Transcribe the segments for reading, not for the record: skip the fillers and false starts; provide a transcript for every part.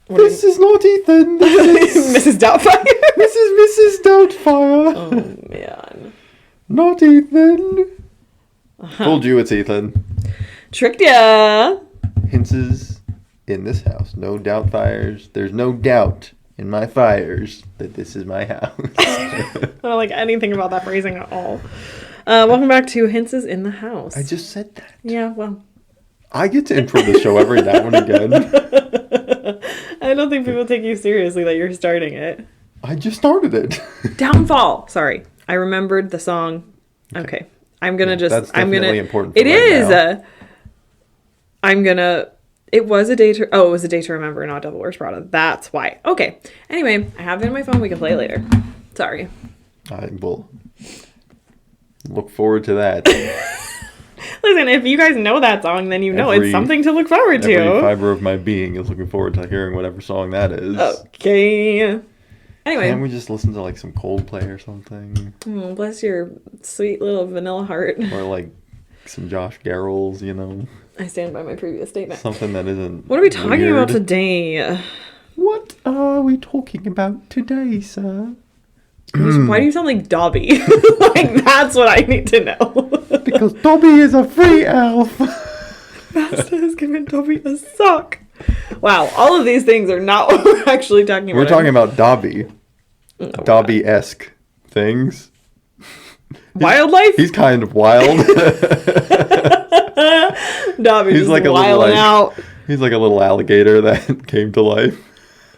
This is not Ethan. This is Mrs. Doubtfire. This is Mrs. Doubtfire. Oh, man. Not Ethan. Told you it's Ethan. Tricked ya. Hintzes in this house. No Doubtfires. There's no doubt in my fires that this is my house. I don't like anything about that phrasing at all. Welcome back to Hintzes in the House. I just said that. Yeah, well. I get to intro the show every now and again. I don't think people take you seriously that you're starting it. I just started it. Downfall. Sorry. I remembered the song. Okay. I'm going to just... That's definitely important. It is. I'm going to... It was a day to... Oh, it was a day to remember, not Devil Wears Prada. That's why. Okay. Anyway, I have it on my phone. We can play it later. Sorry. I will look forward to that. Listen, if you guys know that song, then you know it's something to look forward to. Every fiber of my being is looking forward to hearing whatever song that is. Okay. Anyway. Can't we just listen to like some Coldplay or something? Oh, bless your sweet little vanilla heart. Or like some Josh Garrels, you know? I stand by my previous statement. Something that isn't What are we talking weird. about today? What are we talking about today, sir? Why do you sound like Dobby? Like, that's what I need to know. Because Dobby is a free elf. Master has given Dobby a sock. Wow, all of these things are not what we're actually talking about. We're talking about Dobby. No, Dobby-esque things. Wildlife? He's kind of wild. Dobby He's just like wilding out. He's like a little alligator that came to life.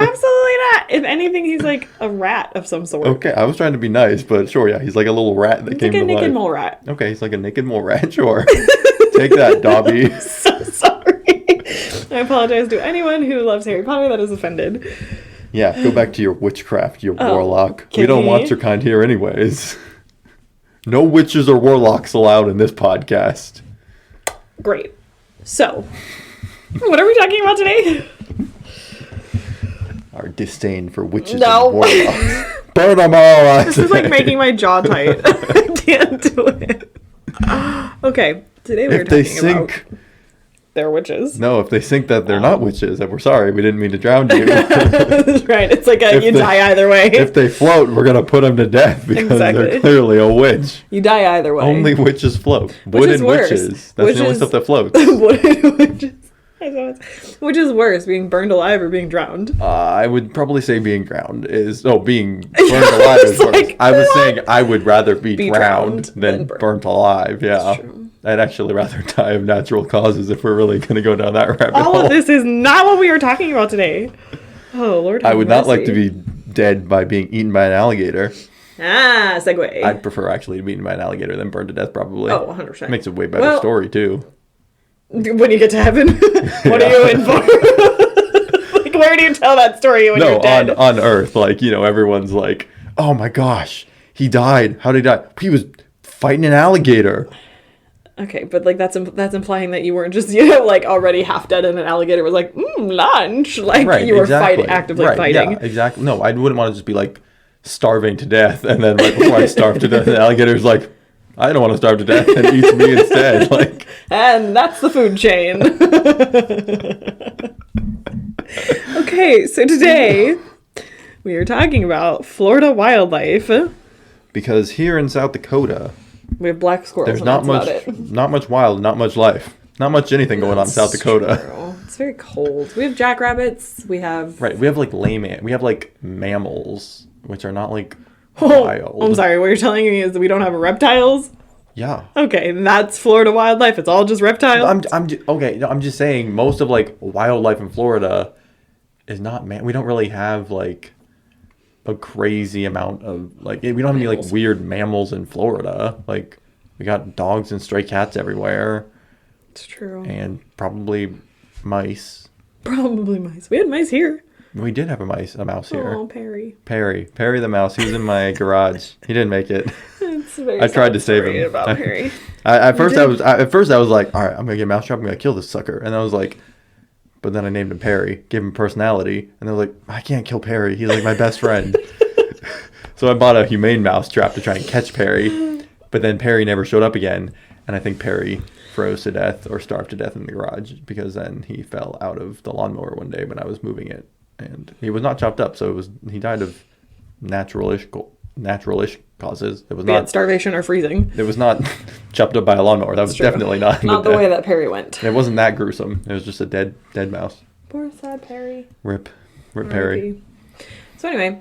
Absolutely not. If anything, he's like a rat of some sort. Okay, I was trying to be nice, but sure, yeah, he's like a little rat that came to life. He's like a naked mole rat. Okay, he's like a naked mole rat, sure. Take that, Dobby. So sorry. I apologize to anyone who loves Harry Potter that is offended. Yeah, go back to your witchcraft, you warlock. Okay. We don't want your kind here anyways. No witches or warlocks allowed in this podcast. Great. So, what are we talking about today? Our disdain for witches No. and warlocks. Burn them all out. This is like making my jaw tight. I can't do it. Okay, today we're talking about they're witches. No, if they think that they're not witches, then we're sorry. We didn't mean to drown you. That's right. It's like you die either way. If they float, we're going to put them to death because they're clearly a witch. You die either way. Only witches float. Wooden witches. That's the only stuff that floats. Wooden witches. Which is worse, being burned alive or being drowned? I would probably say being drowned is... Oh, being burned alive is worse. Like, I was saying I would rather be drowned than than burnt alive. Yeah. That's true. I'd actually rather die of natural causes if we're really going to go down that rabbit hole. All of this is not what we are talking about today. Oh, Lord have I would not like mercy. to be dead by being eaten by an alligator. Ah, segue. I'd prefer actually to be eaten by an alligator than burned to death, probably. Oh, 100%. Makes a way better story, too. When you get to heaven, what are you in for? Like, where do you tell that story when you're dead? On Earth, like, you know, everyone's like, oh my gosh, he died. How did he die? He was fighting an alligator. Okay, but like that's implying that you weren't just, you know, like already half dead and an alligator was like, lunch. Like you were actively fighting. Yeah, exactly. No, I wouldn't want to just be like starving to death and then right before I starve to death, the alligator's like, I don't want to starve to death and eats me instead. Like, and that's the food chain. Okay, so today we are talking about Florida wildlife. Because here in South Dakota, we have black squirrels. there's not much wild, not much life, not much anything going on in South Dakota. True. It's very cold. We have jackrabbits. We have we have like we have like mammals, which are not like wild. I'm sorry. What you're telling me is that we don't have reptiles. Yeah. Okay, that's Florida wildlife. It's all just reptiles. I'm just saying most of like wildlife in Florida is not we don't really have like a crazy amount of like we don't have any like weird mammals in Florida. Like we got dogs and stray cats everywhere. It's true. And probably mice. Probably mice. We had mice here. We did have a mouse here. Oh, Perry The mouse. He was in my garage. He didn't make it. I tried to save him. About Perry. At first I was like, all right, I'm gonna get a mousetrap. I'm gonna kill this sucker. And I was like, but then I named him Perry, gave him personality, and I was like, I can't kill Perry. He's like my best friend. So I bought a humane mousetrap to try and catch Perry, but then Perry never showed up again, and I think Perry froze to death or starved to death in the garage because then he fell out of the lawnmower one day when I was moving it. and he was not chopped up. So he died of naturalish causes. It was not starvation or freezing. It was not chopped up by a lawnmower. That was definitely not the way that Perry went. It wasn't that gruesome. It was just a dead mouse. Poor sad Perry. Rip Perry. So anyway,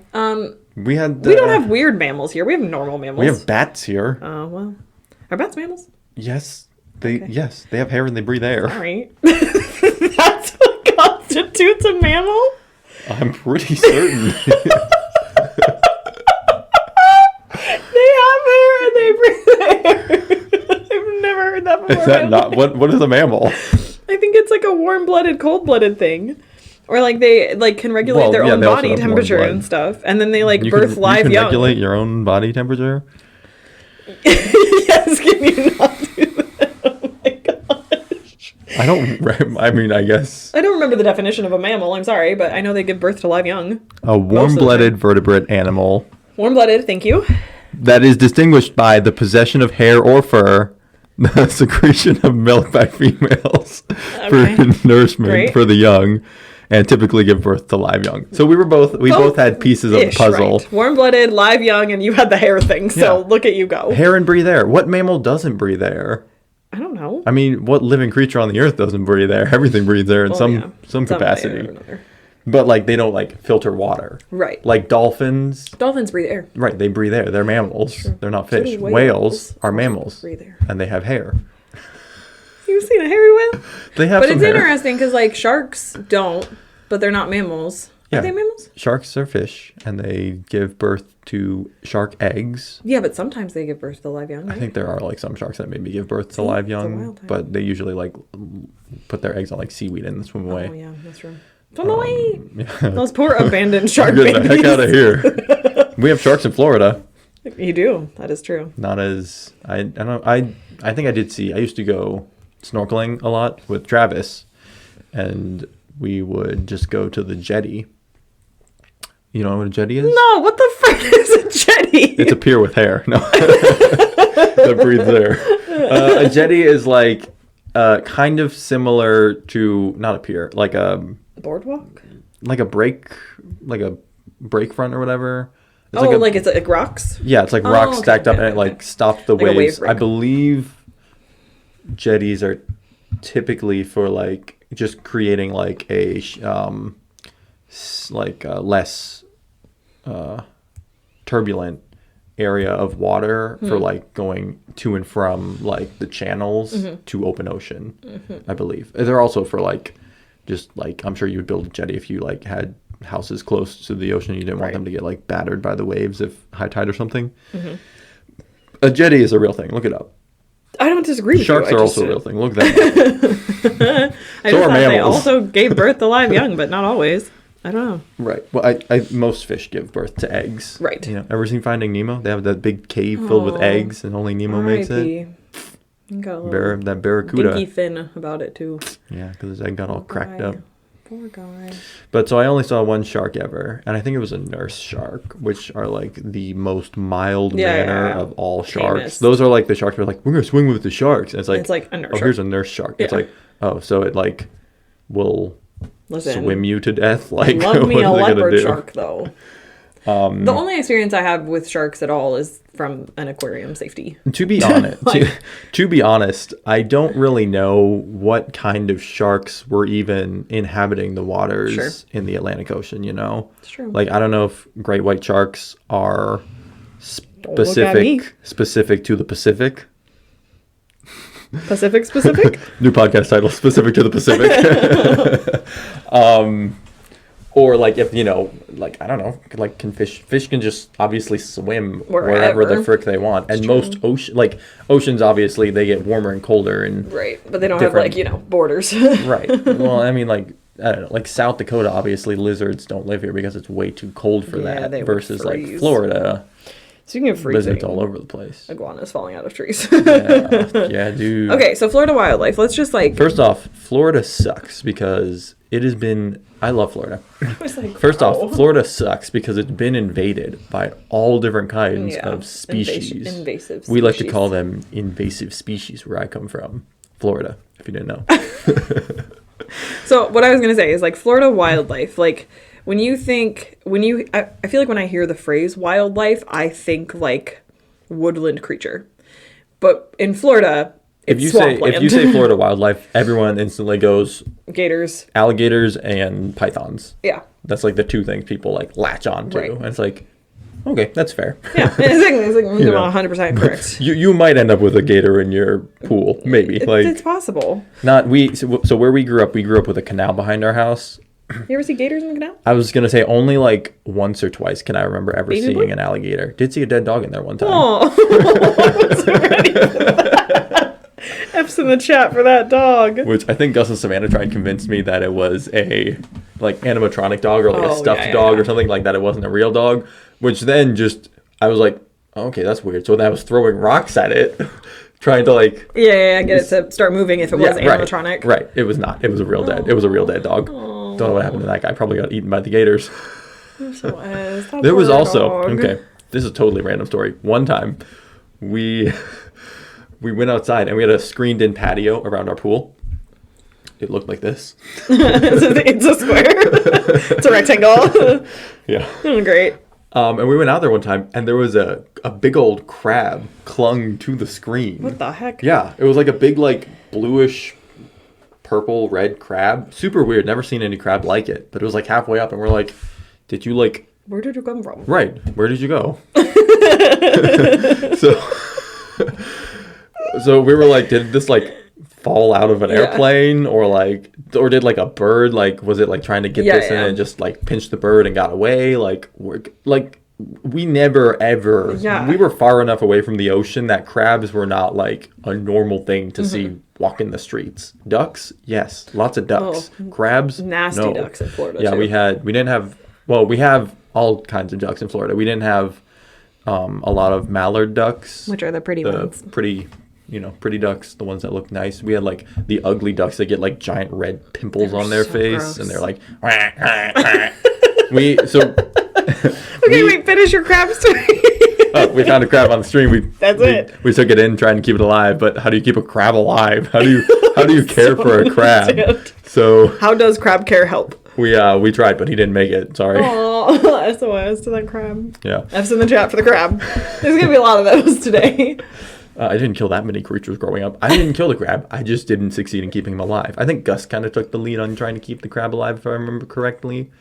we don't have weird mammals here. We have normal mammals. We have bats here. Oh well, are bats mammals? Yes, they have hair and they breathe air. All right, that's what constitutes a mammal. I'm pretty certain. They have hair and they breathe air. I've never heard that before. Is that not what is a mammal? I think it's like a warm-blooded, cold-blooded thing. Or like they can regulate their own body temperature and stuff. And then they birth live young. You can regulate your own body temperature? Yes, can you not do that? Oh my gosh. I guess. I don't remember the definition of a mammal, I'm sorry, but I know they give birth to live young. A warm-blooded vertebrate animal. Warm-blooded, thank you. That is distinguished by the possession of hair or fur, the secretion of milk by females for nourishment for the young, and typically give birth to live young. So we both had pieces of the puzzle. Right. Warm-blooded, live young, and you had the hair thing, so look at you go. Hair and breathe air. What mammal doesn't breathe air? I don't know. I mean, what living creature on the earth doesn't breathe air? Everything breathes air in some capacity. But they don't filter water. Right. Like dolphins. Dolphins breathe air. Right, they breathe air. They're mammals. Sure. They're not fish. Whales are mammals. Breathe air. And they have hair. You've seen a hairy whale? They have some hair. But it's interesting because sharks don't, but they're not mammals. Yeah. Are they mammals? Sharks are fish, and they give birth to shark eggs. Yeah, but sometimes they give birth to live young. Right? I think there are some sharks that maybe give birth to live young, but they usually put their eggs on seaweed and swim away. Oh yeah, that's true. Swim away! Yeah. Those poor abandoned shark babies. Get the heck out of here. We have sharks in Florida. You do. That is true. Not as I don't know. I think I did see. I used to go snorkeling a lot with Travis, and we would just go to the jetty. You know what a jetty is? No, what the frick is a jetty? It's a pier with hair. No, that breathes air. A jetty is kind of similar to not a pier, like a boardwalk, like a break front or whatever. It's it's like rocks. Yeah, it's rocks stacked up, and it stops the waves. I believe jetties are typically for just creating a less turbulent area of water for going to and from the channels to open ocean. I believe they're also for I'm sure you would build a jetty if you had houses close to the ocean. You didn't want them to get battered by the waves if high tide or something. A jetty is a real thing. Look it up. I don't disagree with Sharks you. Sharks are also a real thing. Look that up. So are mammals. They also gave birth to live young, but not always. I don't know. Right. Well, most fish give birth to eggs. Right. Ever seen Finding Nemo? They have that big cave filled with eggs, and only Nemo makes it. That barracuda. Dinky fin about it too. Yeah, because his egg got all cracked up. Poor guy. But so I only saw one shark ever, and I think it was a nurse shark, which are the most mild manner of all sharks. Famous. Those are the sharks who are we're gonna swing with the sharks. And it's like a nurse shark. Here's a nurse shark. Yeah. It's so it will swim you to death. Love me a leopard shark though. The only experience I have with sharks at all is from an aquarium safety. To be honest, to be honest, I don't really know what kind of sharks were even inhabiting the waters in the Atlantic Ocean. It's true. I don't know if great white sharks are specific to the Pacific. Specific? New podcast title, specific to the Pacific. Or if I don't know, can fish can just obviously swim wherever the frick they want. And most oceans obviously they get warmer and colder and but they don't have borders. Right. Well, I mean I don't know, South Dakota obviously lizards don't live here because it's way too cold for that versus Florida. Speaking of freezing, lizards all over the place. Iguanas falling out of trees. yeah, dude. Okay, so Florida wildlife. Let's just First off, Florida sucks because it has been. I love Florida. First off, Florida sucks because it's been invaded by all different kinds of species. Invasive species. We like to call them invasive species where I come from. Florida, if you didn't know. So what I was going to say is Florida wildlife, I feel like when I hear the phrase wildlife, I think like woodland creature. But in Florida, it's swampland. If you say Florida wildlife, everyone instantly goes gators, alligators, and pythons. Yeah. That's like the two things people like latch on to. Right. And it's like, okay, that's fair. Yeah, it's like 100% correct. You might end up with a gator in your pool, maybe. It's possible. So where we grew up with a canal behind our house. You ever see gators in the canal? I was gonna say only like once or twice can I remember ever seeing an alligator. Did see a dead dog in there one time. Oh, F's in the chat for that dog. Which I think Gus and Savannah tried to convince me that it was a like animatronic dog or like a stuffed dog or something like that. It wasn't a real dog. Which then I was like, oh, okay, that's weird. So then I was throwing rocks at it, trying to like get it to start moving if it was animatronic. Right. It was not. It was a real dead. It was a real dead dog. Don't know what happened to that guy. Probably got eaten by the gators. There was also okay. This is a totally random story. One time, we went outside and we had a screened-in patio around our pool. It looked like this. It's a square. It's a rectangle. Yeah. Great. And we went out there one time, and there was a big old crab clung to the screen. What the heck? Yeah, it was like a big like bluish. Purple red crab, super weird, never seen any crab like it, but it was like halfway up and we're like, where did you come from? Right, where did you go? so we were like, did this like fall out of an airplane or did like a bird was it like trying to get this in and just like pinched the bird and got away? We never ever we were far enough away from the ocean that crabs were not like a normal thing to see walking the streets. Ducks, yes, lots of ducks. Crabs, nasty ducks in Florida. Yeah, too. we have all kinds of ducks in Florida. We didn't have a lot of mallard ducks, which are the pretty ones. Pretty ducks, the ones that look nice. We had like the ugly ducks that get like giant red pimples on their face, gross. And they're like wait, finish your crab story. We found a crab on the stream. We took it in, trying to keep it alive. But how do you keep a crab alive? How do you care for a crab? So how does crab care help? We tried, but he didn't make it. Sorry. Oh, SOS to that crab. Yeah. F's in the chat for the crab. There's gonna be a lot of those today. I didn't kill that many creatures growing up. I didn't kill the crab. I just didn't succeed in keeping him alive. I think Gus kind of took the lead on trying to keep the crab alive, if I remember correctly.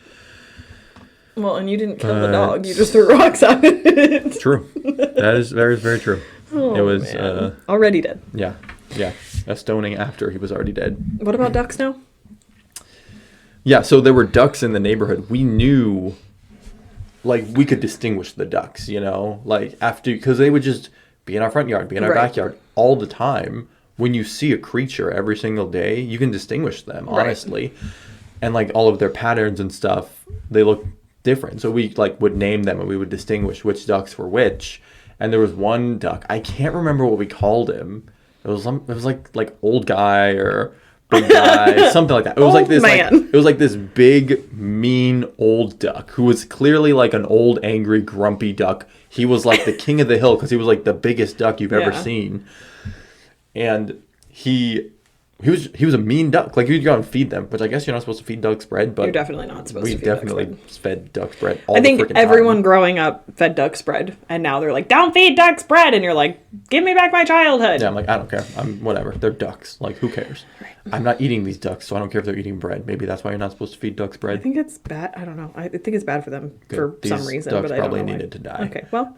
Well, and you didn't kill the dog. You just threw rocks at it. True. That is very, very true. Oh, it was already dead. Yeah. A stoning after he was already dead. What about ducks now? Yeah, so there were ducks in the neighborhood. We knew, we could distinguish the ducks, because they would just be in our front yard, be in our backyard all the time. When you see a creature every single day, you can distinguish them, honestly. And, all of their patterns and stuff, they look different. So we, would name them and we would distinguish which ducks were which. And there was one duck, I can't remember what we called him. It was like old guy or big guy, something like that. It was it was like this big, mean old duck who was clearly like an old, angry, grumpy duck. He was like the king of the hill because he was like the biggest duck you've ever seen. And he was a mean duck. You'd go and feed them, which I guess you're not supposed to feed ducks bread, but you're definitely not supposed to feed ducks bread. We definitely fed ducks bread I think everyone growing up fed ducks bread, and now they're like, don't feed ducks bread, and you're like, give me back my childhood. Yeah, I'm like, I don't care. I'm whatever. They're ducks. Who cares? Right. I'm not eating these ducks, so I don't care if they're eating bread. Maybe that's why you're not supposed to feed ducks bread. I think it's bad. I don't know. I think it's bad for them for some reason, ducks but I don't know probably why. needed to die. Okay, well.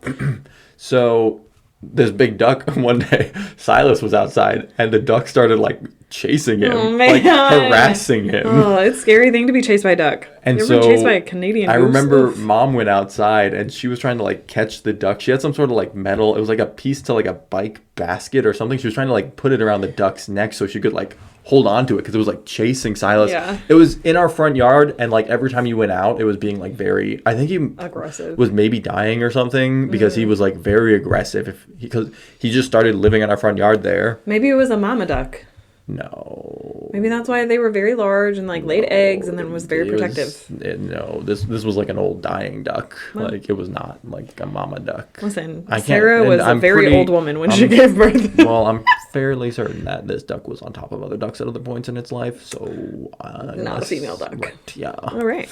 So this big duck one day, Silas was outside, and the duck started chasing him, harassing him. Oh, it's a scary thing to be chased by a duck. And you so ever been chased by a Canadian I goose? remember Mom went outside and she was trying to catch the duck. She had some sort of metal. It was a piece to a bike basket or something. She was trying to put it around the duck's neck so she could hold on to it because it was chasing Silas. Yeah. It was in our front yard and every time you went out, it was being very. I think he aggressive. Was maybe dying or something because he was very aggressive because he just started living in our front yard there. Maybe it was a mama duck. No. Maybe that's why they were very large and like laid eggs and then was very protective. No, this was like an old dying duck. Well, like it was not like a mama duck. Listen, Sarah was a very old woman when she gave birth. Well, I'm fairly certain that this duck was on top of other ducks at other points in its life, so not a female duck. Right, yeah. All right.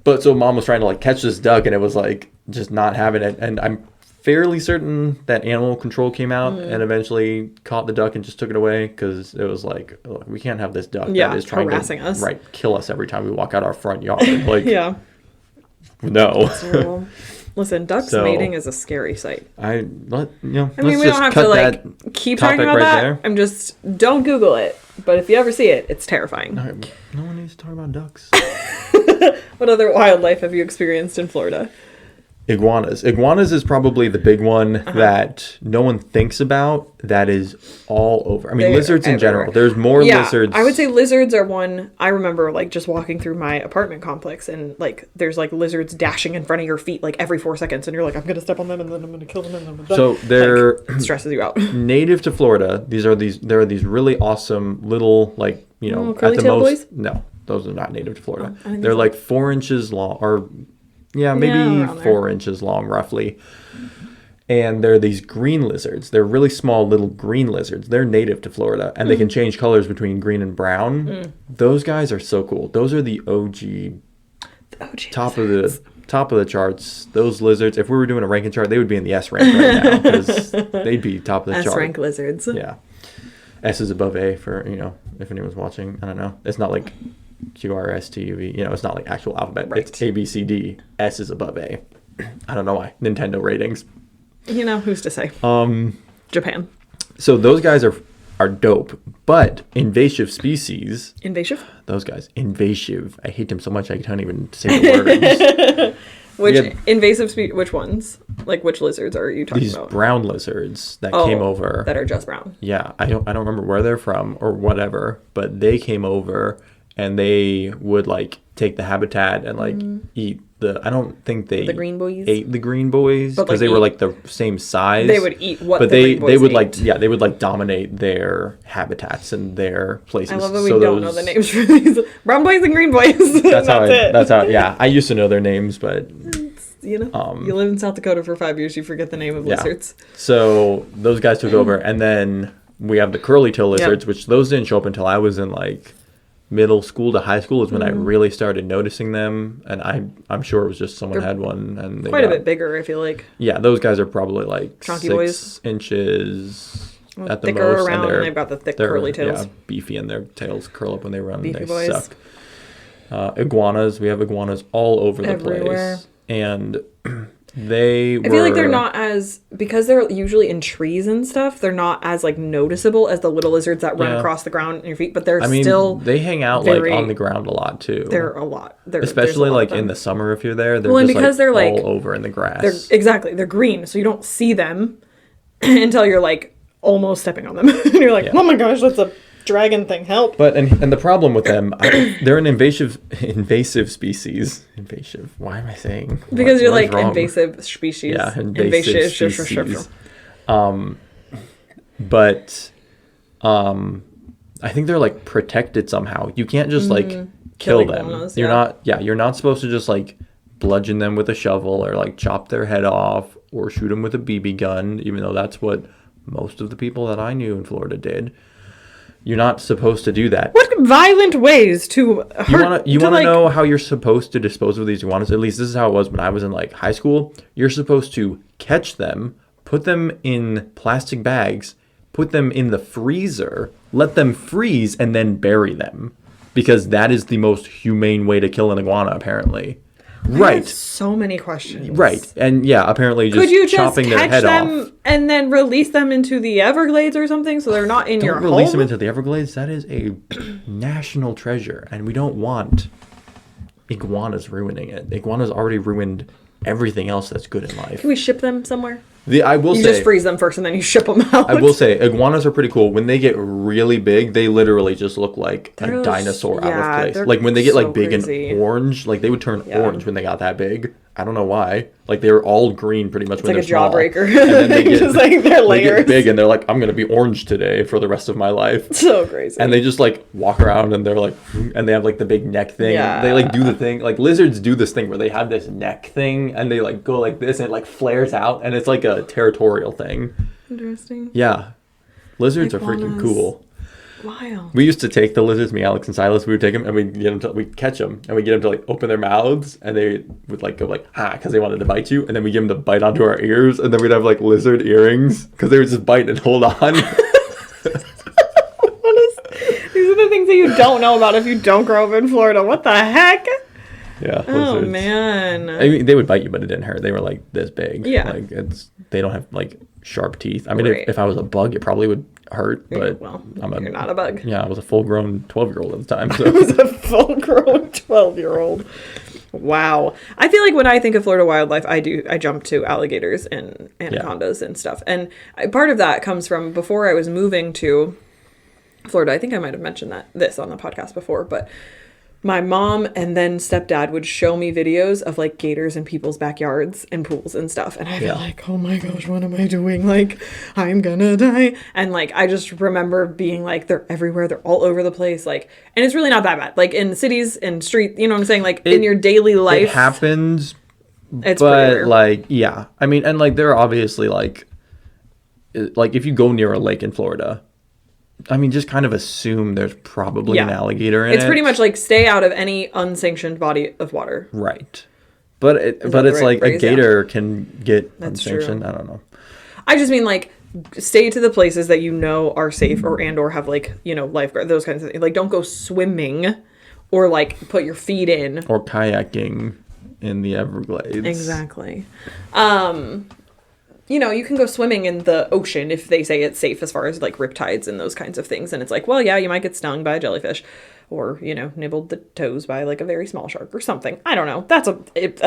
But so mom was trying to like catch this duck and it was like just not having it, and I'm fairly certain that animal control came out and eventually caught the duck and just took it away because it was like, look, we can't have this duck that is trying harassing to us. Kill us every time we walk out our front yard. Like, yeah. No. So, listen, ducks mating is a scary sight. I mean, we don't have to like keep talking about that. There. I'm just don't Google it. But if you ever see it, it's terrifying. No one needs to talk about ducks. What other wildlife have you experienced in Florida? Iguanas. Iguanas is probably the big one that no one thinks about. That is all over. I mean, lizards in general. There's more lizards. I would say lizards are one. I remember like just walking through my apartment complex and like there's like lizards dashing in front of your feet like every 4 seconds and you're like, I'm gonna step on them and then I'm gonna kill them and then I'm done. So they're like, stresses you out. Native to Florida. There are these really awesome little like curly tail boys? No, those are not native to Florida. They're like 4 inches long or. Yeah, maybe 4 inches long, roughly. And they're these green lizards. They're really small little green lizards. They're native to Florida, and they can change colors between green and brown. Those guys are so cool. Those are the OG top lizards. Of the charts. Those lizards. If we were doing a ranking chart, they would be in the S rank right now because they'd be top of the chart. S rank lizards. Yeah, S is above A for if anyone's watching. I don't know. It's not like QRSTUV, it's not like actual alphabet. Right. It's ABCD. S is above A. I don't know why. Nintendo ratings. Who's to say? Japan. So those guys are dope, but invasive species. Invasive? Those guys. Invasive. I hate them so much I can't even say the words. Invasive species? Which ones? Like which lizards are you talking about? These brown lizards that came over. That are just brown. Yeah, I don't remember where they're from or whatever, but they came over. And they would like take the habitat and like eat I don't think they the green boys ate the green boys because they were like the same size. They would eat what but the green boys they would ate. They would like dominate their habitats and their places. I love that we don't know the names for these brown boys and green boys. That's how yeah, I used to know their names, but you live in South Dakota for 5 years, you forget the name of lizards. So those guys took over, and then we have the curly tail lizards, which those didn't show up until I was in like middle school to high school is when I really started noticing them, and I'm sure it was just someone had one, and they quite a bit bigger. I feel like. Yeah, those guys are probably like chunky 6 inches at the thicker most, around, and they've got the thick curly tails. Yeah, beefy, and their tails curl up when they run. Beefy they boys. suck. Iguanas, we have iguanas all over the place, and I feel like they're not as, because they're usually in trees and stuff, they're not as like noticeable as the little lizards that run across the ground in your feet, but they hang out like on the ground a lot too. They're a lot. Especially like in the summer if you're there, they're just they're like all over in the grass. They're green, so you don't see them until you're like almost stepping on them. And you're like, oh my gosh, that's a dragon thing, help. But and the problem with them, they're an invasive species. Invasive. Why am I saying? Because you're like wrong? Invasive species. Yeah, invasive species. But I think they're like protected somehow. You can't just like kill them. Iguanas, you're not supposed to just like bludgeon them with a shovel or like chop their head off or shoot them with a BB gun, even though that's what most of the people that I knew in Florida did. You're not supposed to do that. What violent ways to hurt? You want to know how you're supposed to dispose of these iguanas? At least this is how it was when I was in like high school. You're supposed to catch them, put them in plastic bags, put them in the freezer, let them freeze, and then bury them. Because that is the most humane way to kill an iguana, apparently. Right. So many questions. Right. And yeah, apparently just chopping their head off. Could you just catch them and then release them into the Everglades or something so they're not in your home? Don't release them into the Everglades. That is a national treasure. And we don't want iguanas ruining it. Iguanas already ruined everything else that's good in life. Can we ship them somewhere? You just freeze them first and then you ship them out. I will say, iguanas are pretty cool. When they get really big, they literally just look like a dinosaur out of place. Like when they get like big and orange, like they would turn orange when they got that big. I don't know why. Like, they were all green pretty much It's when like they're a small. jawbreaker. And then they get, just like their they layers. get big and they're like, I'm going to be orange today for the rest of my life. So crazy. And they just like walk around and they're like, and they have like the big neck thing. Yeah. They like do the thing. Like lizards do this thing where they have this neck thing and they like go like this and it like flares out and it's like a territorial thing. Interesting. Yeah. Lizards are freaking Iguanas. cool. Wild. We used to take the lizards, me, Alex, and Silas. We would take them and we'd catch them and we get them to like open their mouths and they would like go like because they wanted to bite you, and then we give them to bite onto our ears, and then we'd have like lizard earrings because they would just bite and hold on. These are the things that you don't know about if you don't grow up in Florida. What the heck? Yeah. Oh lizards. man. I mean, they would bite you, but it didn't hurt. They were like this big. Yeah. Like they don't have like sharp teeth. I mean, Right. if I was a bug, it probably would hurt, but Well, I'm you're not a bug. Yeah, I was a full-grown 12-year-old at the time. I So was a full-grown 12-year-old. Wow. I feel like when I think of Florida wildlife, I jump to alligators and anacondas and stuff. And part of that comes from before I was moving to Florida. I think I might have mentioned this on the podcast before, but my mom and then stepdad would show me videos of like gators in people's backyards and pools and stuff. And I feel like, oh my gosh, what am I doing? Like, I'm gonna die. And like, I just remember being like, they're everywhere. They're all over the place. Like, and it's really not that bad. Like in cities and street, you know what I'm saying? Like in your daily life. it happens, It's but pretty rare. like, yeah. I mean, and like, there are obviously like if you go near a lake in Florida, I mean, just kind of assume there's probably an alligator in it. It's pretty much like stay out of any unsanctioned body of water. Right. But it's the right like phrase? a gator can get That's unsanctioned. true. I don't know. I just mean like stay to the places that you know are safe or have like, you know, lifeguard, those kinds of things. Like don't go swimming or like put your feet in. Or kayaking in the Everglades. Exactly. You know, you can go swimming in the ocean if they say it's safe as far as like riptides and those kinds of things. And it's like, well, yeah, you might get stung by a jellyfish or, you know, nibbled the toes by like a very small shark or something. I don't know. That's a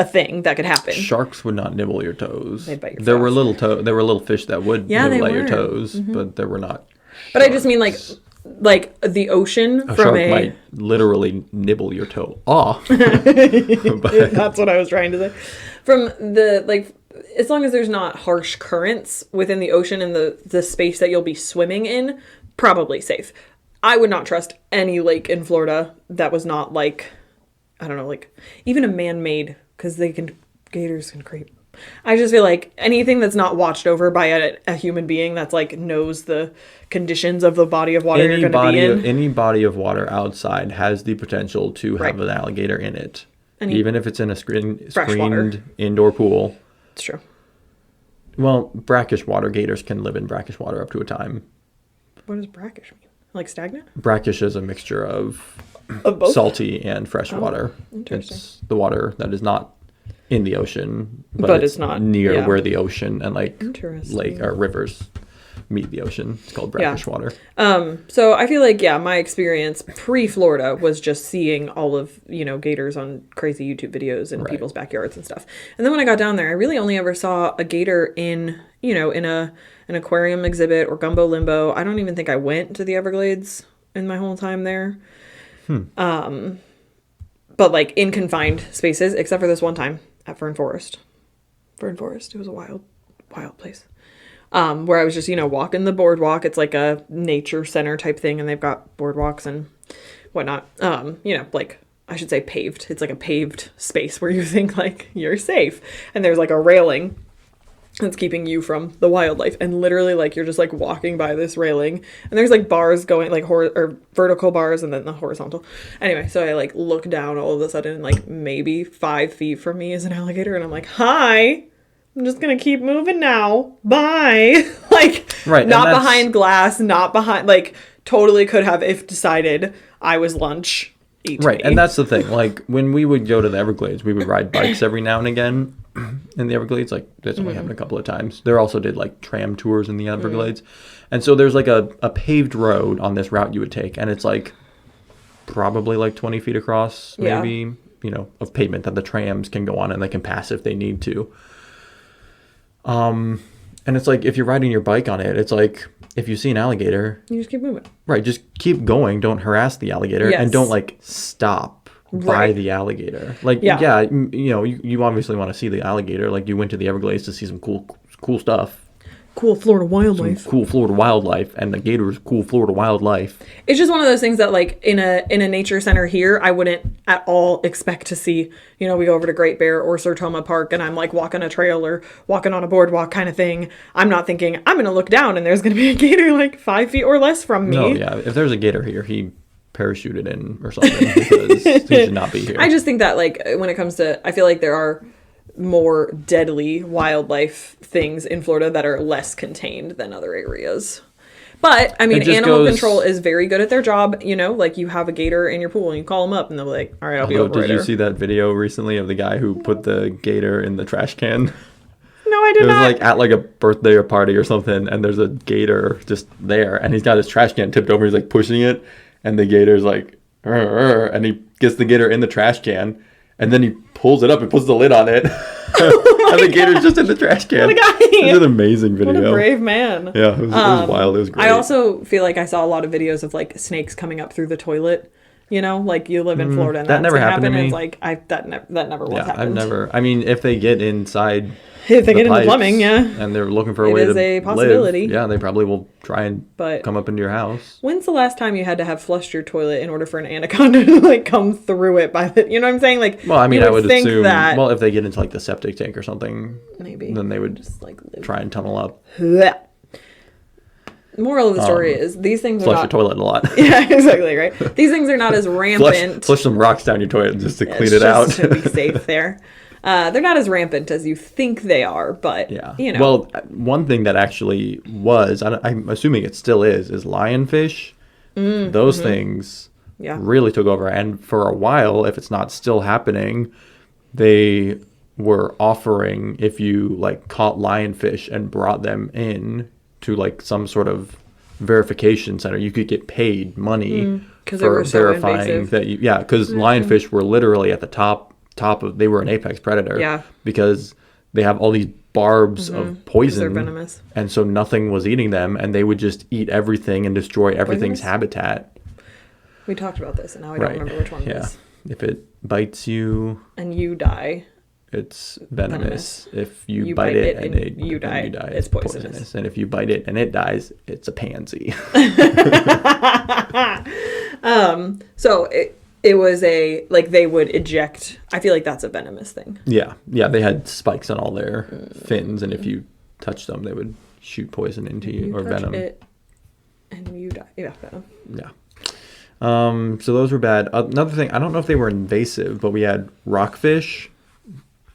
thing that could happen. Sharks would not nibble your toes. They'd bite your there foot were off. there were little fish that would Yeah, nibble they at your were. toes, but there were not. But I just mean like the ocean A from shark might literally nibble your toe off. That's what I was trying to say. From the like, as long as there's not harsh currents within the ocean and the space that you'll be swimming in, probably safe. I would not trust any lake in Florida that was not like, I don't know, like even a man-made, because gators can creep. I just feel like anything that's not watched over by a human being that's like knows the conditions of the body of water you're going to be in. Any body of water outside has the potential to have an alligator in it. Even if it's in a screened indoor pool. It's true. Well, brackish water gators can live in brackish water up to a time. What does brackish mean? Like stagnant? Brackish is a mixture of both? salty and fresh water. Interesting. It's the water that is not in the ocean, But it's not near where the ocean and like Interesting. lake or rivers meet the ocean. It's called brackish water. So I feel like, my experience pre-Florida was just seeing all of, you know, gators on crazy YouTube videos in people's backyards and stuff. And then when I got down there, I really only ever saw a gator in, you know, in an aquarium exhibit or gumbo limbo. I don't even think I went to the Everglades in my whole time there. But like in confined spaces, except for this one time at Fern Forest. Fern Forest, it was a wild, wild place. Where I was just, you know, walking the boardwalk. It's like a nature center type thing, and they've got boardwalks and whatnot. You know, like, I should say paved. It's like a paved space where you think, like, you're safe. And there's, like, a railing that's keeping you from the wildlife. And literally, like, you're just, like, walking by this railing. And there's, like, bars going, like, or vertical bars and then the horizontal. Anyway, so I, like, look down all of a sudden, and, like, maybe 5 feet from me is an alligator. And I'm like, hi! I'm just gonna keep moving now. Bye. Like, not behind glass, not behind, like, totally could have if decided I was lunch. Eat Right, me. and that's the thing. Like, when we would go to the Everglades, we would ride bikes every now and again in the Everglades. Like, that's only happened a couple of times. There also did, like, tram tours in the Everglades. And so there's, like, a paved road on this route you would take. And it's, like, probably, like, 20 feet across, maybe, you know, of pavement that the trams can go on and they can pass if they need to. And it's like, if you're riding your bike on it, it's like, if you see an alligator, you just keep moving. right, just keep going. Don't harass the alligator and don't like stop by Right. the alligator. Like, Yeah. yeah, you obviously want to see the alligator. Like, you went to the Everglades to see some cool stuff. Cool Florida wildlife. Cool Florida wildlife, and the gator is cool Florida wildlife. It's just one of those things that, like, in a nature center here, I wouldn't at all expect to see. We go over to Great Bear or Sertoma Park, and I'm like walking a trail or walking on a boardwalk kind of thing. I'm not thinking I'm gonna look down and there's gonna be a gator like 5 feet or less from me. No, yeah. If there's a gator here, he parachuted in or something because he should not be here. I just think that, like, when it comes to, I feel like there are more deadly wildlife things in Florida that are less contained than other areas. But, I mean, animal control is very good at their job. Like, you have a gator in your pool and you call them up and they'll be like, all right, I'll be over Did you see that video recently of the guy who put the gator in the trash can? No, I did It was not. like at like a birthday or party or something, and there's a gator just there, and he's got his trash can tipped over. He's like pushing it, and the gator's like, and he gets the gator in the trash can, and then he pulls it up and puts the lid on it. And the gator's just in the trash can. What a guy. It's an amazing video. What a brave man. Yeah, it was wild. It was great. I also feel like I saw a lot of videos of, like, snakes coming up through the toilet. Like, you live in Florida and that that's never gonna happened to happen. me. And it's like, that never was happened. I've never. I mean, if they get inside, If they get in the pipes plumbing, yeah. and they're looking for a It way is to a possibility. live, yeah, they probably will try and But come up into your house. when's the last time you had to have flushed your toilet in order for an anaconda to, like, come through it by the, you know what I'm saying? Like, Well, I mean, you I would think assume. that Well, if they get into like the septic tank or something, maybe then they would just, like, live. try and tunnel up. Blech. Moral of the story is these things are Flush not. your toilet a lot. Yeah, exactly, right? These things are not as rampant. flush some rocks down your toilet just to clean It's it out. just to be safe there. They're not as rampant as you think they are, but, Yeah. Well, Well, one thing that actually was, I'm assuming it still is lionfish. Those things yeah. really took over. And for a while, if it's not still happening, they were offering, if you like caught lionfish and brought them in to like some sort of verification center, you could get paid money 'cause they for were so verifying invasive. that because lionfish were literally at the top of, they were an apex predator. Yeah. Because they have all these barbs of 'Cause poison. they're venomous. And so nothing was eating them, and they would just eat everything and destroy everything's Poisonous? habitat. We talked about this, and now I don't remember which one it Yeah. is. If it bites you, And you die. it's venomous. If you, You bite it and you die, it's poisonous. And if you bite it and it dies, it's a pansy. So it was a, like, they would eject. I feel like that's a venomous thing. Yeah. They had spikes on all their fins, and if you touched them, they would shoot poison into you, or touch venom. it and you die. Yeah, venom. Yeah. So those were bad. Another thing, I don't know if they were invasive, but we had rockfish,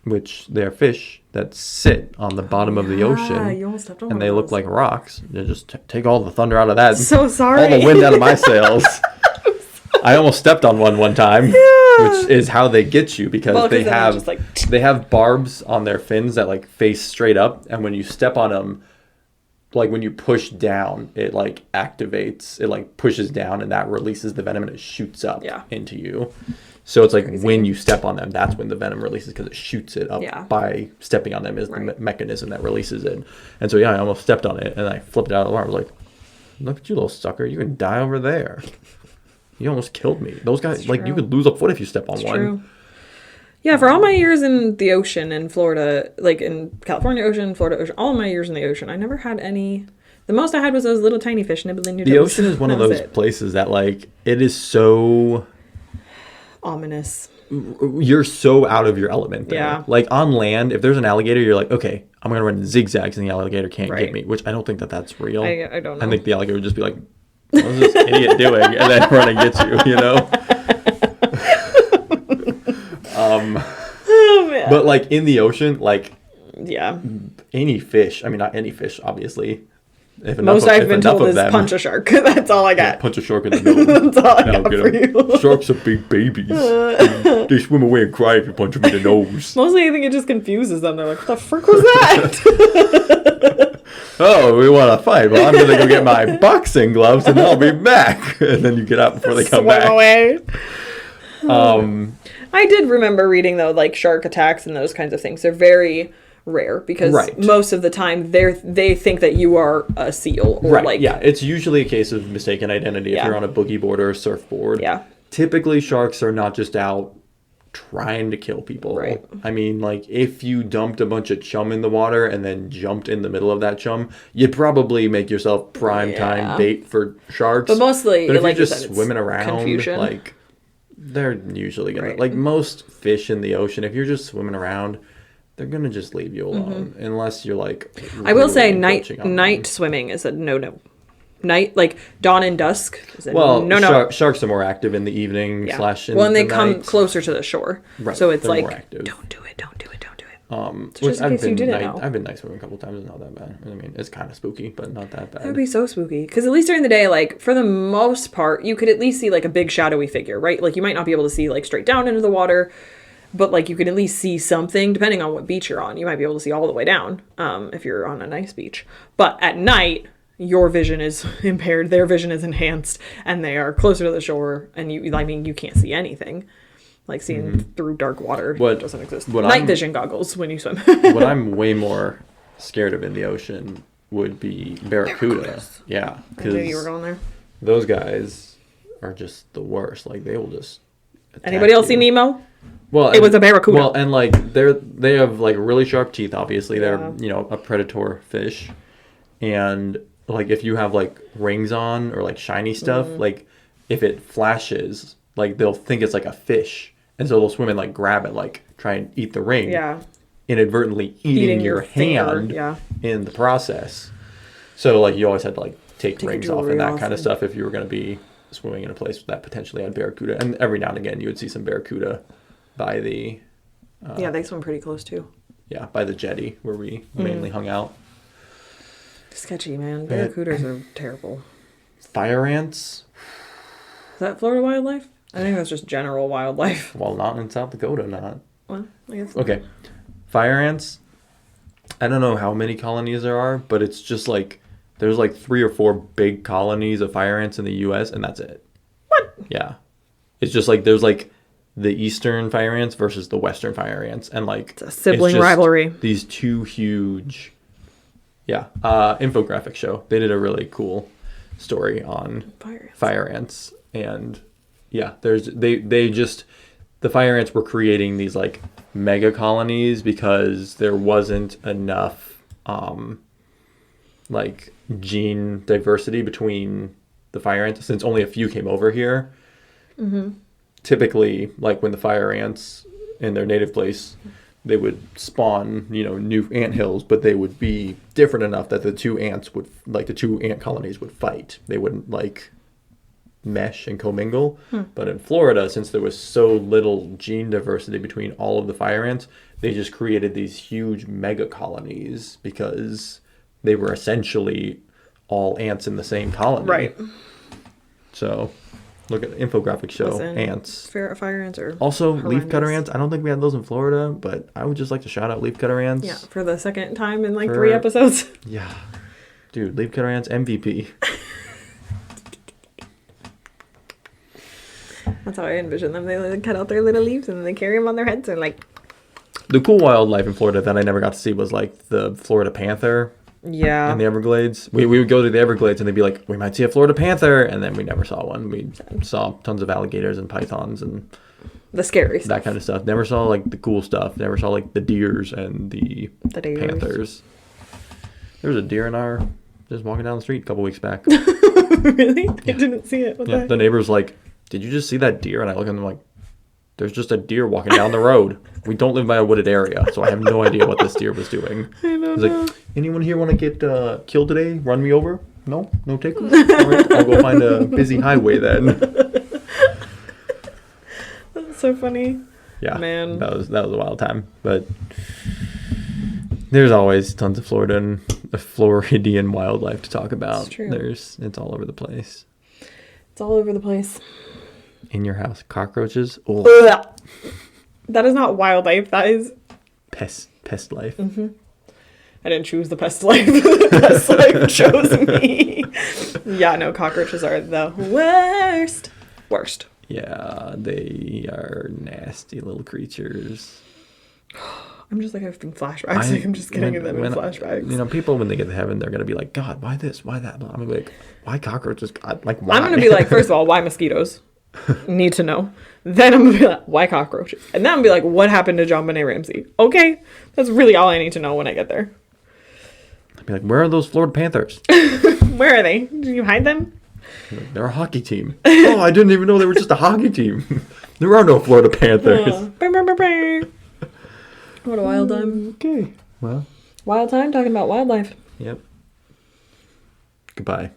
which they are fish that sit on the bottom of the ocean, You almost stepped on and one they of look those. like rocks. They just take all the thunder out of that. So sorry. All the wind out of my sails. I almost stepped on one time, which is how they get you, because Well, 'cause they then they're have just like- they have barbs on their fins that like face straight up, and when you step on them, like when you push down, it like activates, it like pushes down, and that releases the venom, and it shoots up into you. So it's like when you step on them, that's when the venom releases, because it shoots it up by stepping on them is the mechanism that releases it. And so I almost stepped on it, and I flipped it out of the water. I was like, "Look at you, little sucker! You can die over there. You almost killed me." Those guys, like, you could lose a foot if you step on one. True. Yeah, for all my years in the ocean in Florida, like in California ocean, Florida ocean, all of my years in the ocean, I never had any. The most I had was those little tiny fish nibbling your The toes. ocean is one of That was those it. places that, like, it is so, Ominous. you're so out of your element there. Yeah. Like, on land, if there's an alligator, you're like, okay, I'm going to run zigzags and the alligator can't Right. get me, which I don't think that that's real. I don't know. I think the alligator would just be like, what is this idiot doing? And then run and get you, you know? Oh, man. But, like, in the ocean, like, Yeah. any fish, I mean, not any fish, obviously. If Most I've been told of is them, punch a shark. That's all I got. punch a shark in the nose. That's all I Now got get for 'em. you. Sharks are big babies. They swim away and cry if you punch them in the nose. Mostly I think it just confuses them. They're like, what the frick was that? Oh, we want to fight. Well, I'm going to go get my boxing gloves and I'll be back. And then you get out before they come Swim back. away. Um, I did remember reading, though, like shark attacks and those kinds of things. They're very rare because Right. most of the time they think that you are a seal or right, like yeah. It's usually a case of mistaken identity if Yeah. you're on a boogie board or a surfboard. Yeah. typically sharks are not just out trying to kill people. Right. I mean, like, if you dumped a bunch of chum in the water and then jumped in the middle of that chum, you'd probably make yourself prime time bait for sharks. But mostly, but if like you're you just said, it's swimming around, confusion. like, they're usually gonna Right. like most fish in the ocean. If you're just swimming around, they're gonna just leave you alone unless you're like. I will say really encroaching on night them. swimming is a no. Night, like dawn and dusk is a Well, no. sharks are more active in the evening Yeah. slash in well, and the they come night. closer to the shore. Right, So it's they're like, more active. don't do it. Which just in case you didn't know. I've been night swimming a couple times. It's not that bad. I mean, it's kind of spooky, but not that bad. That would be so spooky. Because at least during the day, like, for the most part, you could at least see, like, a big shadowy figure, right? Like, you might not be able to see, like, straight down into the water, but, like, you could at least see something, depending on what beach you're on. You might be able to see all the way down if you're on a nice beach. But at night, your vision is impaired, their vision is enhanced, and they are closer to the shore, and you can't see anything. Like, seeing through dark water doesn't exist. Night vision goggles when you swim. What I'm way more scared of in the ocean would be barracuda. Barracudas. Yeah, I knew you were going there. those guys are just the worst. Like, they will just attack Anybody else you. see Nemo? Well, It was a barracuda. Well, and like they have like really sharp teeth. Obviously, they're Yeah. a predator fish, and like if you have like rings on or like shiny stuff, like if it flashes, like they'll think it's like a fish, and so they'll swim and like grab it, like try and eat the ring. Yeah. Inadvertently eating your finger, hand yeah. in the process. So like you always had to like take your rings off jewelry and that off kind of and- stuff if you were going to be swimming in a place that potentially had barracuda. And every now and again you would see some barracuda by the Yeah, they swim pretty close too. by the jetty where we mainly hung out. Sketchy, man. Barracudas are terrible. Fire ants, Is that Florida wildlife? I think that's just general wildlife. well, not in South Dakota, not. Well, I guess. Okay. Fire ants, I don't know how many colonies there are, but it's just like there's like 3 or 4 big colonies of fire ants in the US and that's it. What? Yeah. It's just like there's like the eastern fire ants versus the western fire ants and like It's a sibling just rivalry. These two huge infographic show. They did a really cool story on fire ants and the fire ants were creating these like mega colonies because there wasn't enough like gene diversity between the fire ants since only a few came over here. Typically, like when the fire ants in their native place, they would spawn, new ant hills, but they would be different enough that the two ant colonies would fight. They wouldn't like mesh and commingle. But in Florida, since there was so little gene diversity between all of the fire ants, they just created these huge mega colonies because they were essentially all ants in the same colony. Right. So, look at the infographic show. Listen, Ants. Fire ants are Also, horrendous. leafcutter ants. I don't think we had those in Florida, but I would just like to shout out leafcutter ants. Yeah, for the second time in like 3 episodes. Yeah. Dude, leafcutter ants MVP. That's how I envision them. They like, cut out their little leaves and then they carry them on their heads and like. The cool wildlife in Florida that I never got to see was like the Florida panther Yeah. in the Everglades. We would go to the Everglades and they'd be like, we might see a Florida panther, and then we never saw one. We saw tons of alligators and pythons and the scary stuff. that kind of stuff. Never saw like the cool stuff. Never saw like the deers and the deers. panthers. There was a deer in our just walking down the street a couple weeks back. Really? I didn't see it. What the heck? The neighbor's like, did you just see that deer? And I look at them like, there's just a deer walking down the road. We don't live by a wooded area, so I have no idea what this deer was doing. I don't He's know. like, anyone here want to get killed today? Run me over? No takers? All right, I'll go find a busy highway then. That's so funny. Yeah, Man. that was a wild time. But there's always tons of Floridian wildlife to talk about. It's true. It's all over the place. It's all over the place. In your house, cockroaches. Oh, Ugh. That is not wildlife. That is. pest life. I didn't choose the pest life. The pest life chose me. Yeah, no, cockroaches are the worst. Worst. Yeah, they are nasty little creatures. I'm just like having flashbacks. I'm just getting them in flashbacks. People when they get to heaven, they're gonna be like, God, why this? Why that? I'm gonna be like, why cockroaches? God, like, why? I'm gonna be like, first of all, why mosquitoes? Need to know. Then I'm gonna be like, why cockroaches? And then I'm gonna be like, what happened to John Benet Ramsey? Okay, that's really all I need to know when I get there. I'd be like, where are those Florida Panthers? Where are they? Did you hide them? They're a hockey team. Oh, I didn't even know they were just a hockey team. There are no Florida Panthers. What a wild time. Okay. Well. Wild time talking about wildlife. Yep. Goodbye.